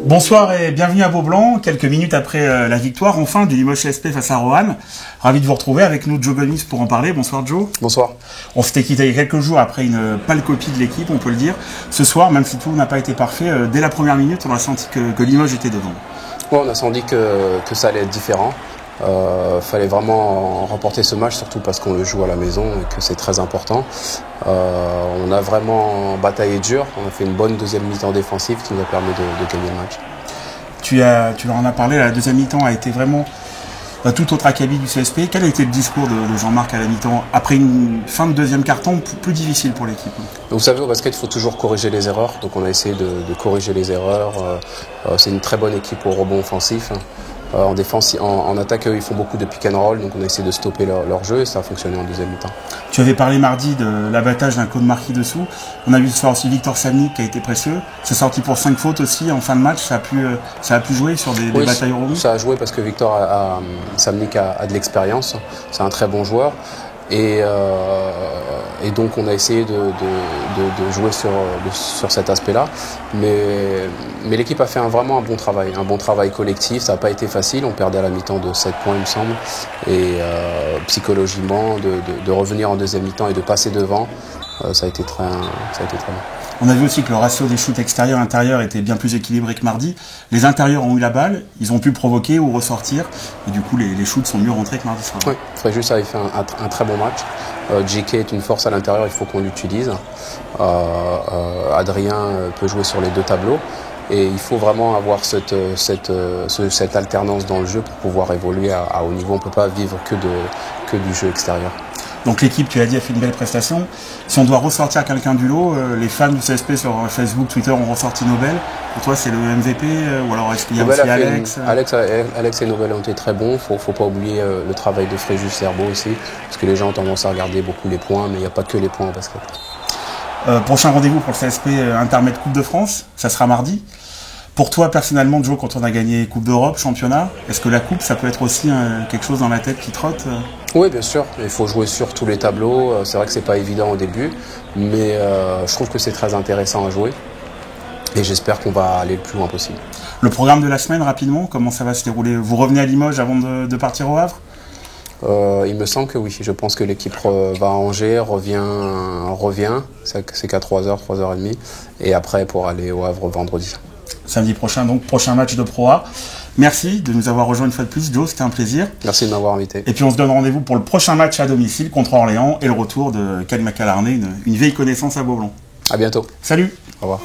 Bonsoir et bienvenue à Beaublanc, quelques minutes après la victoire enfin du Limoges CSP face à Roanne. Ravi de vous retrouver avec nous, Joe Gomis, pour en parler. Bonsoir Joe. Bonsoir. On s'était quitté il y a quelques jours après une pâle copie de l'équipe, on peut le dire. Ce soir, même si tout n'a pas été parfait, dès la première minute, on a senti que Limoges était devant. Ouais, on a senti que ça allait être différent. Fallait vraiment remporter ce match, surtout parce qu'on le joue à la maison et que c'est très important. On a vraiment bataillé dur, on a fait une bonne deuxième mi-temps défensive qui nous a permis de gagner le match. Tu leur en as parlé, la deuxième mi-temps a été vraiment tout autre acabit du CSP. Quel a été le discours de Jean-Marc à la mi-temps après une fin de deuxième quart-temps plus difficile pour l'équipe? Vous savez, au basket, il faut toujours corriger les erreurs, donc on a essayé de corriger les erreurs. C'est une très bonne équipe au rebond offensif. En défense, en attaque, ils font beaucoup de pick and roll, donc on a essayé de stopper leur jeu et ça a fonctionné en deuxième mi-temps. Tu avais parlé mardi de l'abattage d'un Claude Marquis dessous. On a vu ce soir aussi Victor Samnik qui a été précieux. C'est sorti pour 5 fautes aussi en fin de match. Ça a pu jouer sur des batailles au rebond. Ça a joué parce que Victor Samnik a de l'expérience. C'est un très bon joueur. Et donc on a essayé de jouer sur cet aspect-là, mais l'équipe a fait vraiment un bon travail collectif. Ça n'a pas été facile, on perdait à la mi-temps de 7 points il me semble, et psychologiquement de revenir en deuxième mi-temps et de passer devant, ça a été très bon. On a vu aussi que le ratio des shoots extérieurs-intérieurs était bien plus équilibré que mardi. Les intérieurs ont eu la balle, ils ont pu provoquer ou ressortir. Et du coup, les shoots sont mieux rentrés que mardi soir. Oui, Fréjus avait fait un très bon match. JK est une force à l'intérieur, il faut qu'on l'utilise. Adrien peut jouer sur les deux tableaux. Et il faut vraiment avoir cette alternance dans le jeu pour pouvoir évoluer à haut niveau. On ne peut pas vivre que du jeu extérieur. Donc l'équipe, tu l'as dit, a fait une belle prestation. Si on doit ressortir quelqu'un du lot, les fans du CSP sur Facebook, Twitter ont ressorti Nobel. Pour toi, c'est le MVP ou alors est-ce qu'il y a aussi Alex? Alex et Nobel ont été très bons. Faut pas oublier le travail de Fréjus Serbo aussi, parce que les gens ont tendance à regarder beaucoup les points, mais il n'y a pas que les points en basket. Prochain rendez-vous pour le CSP Intermed Coupe de France, ça sera mardi. Pour toi, personnellement, Joe, quand on a gagné Coupe d'Europe, championnat, est-ce que la Coupe, ça peut être aussi quelque chose dans la tête qui trotte? Oui, bien sûr. Il faut jouer sur tous les tableaux. C'est vrai que c'est pas évident au début, mais je trouve que c'est très intéressant à jouer. Et j'espère qu'on va aller le plus loin possible. Le programme de la semaine, rapidement, comment ça va se dérouler? Vous revenez à Limoges avant de partir au Havre? Il me semble que oui. Je pense que l'équipe va à Angers, revient. C'est qu'à 3h, 3h30. Et après, pour aller au Havre vendredi. Samedi prochain, donc prochain match de Pro A. Merci de nous avoir rejoints une fois de plus, Joe, c'était un plaisir. Merci de m'avoir invité. Et puis on se donne rendez-vous pour le prochain match à domicile contre Orléans et le retour de Kyle McAlarney, une vieille connaissance à Beaublanc. À bientôt. Salut. Au revoir.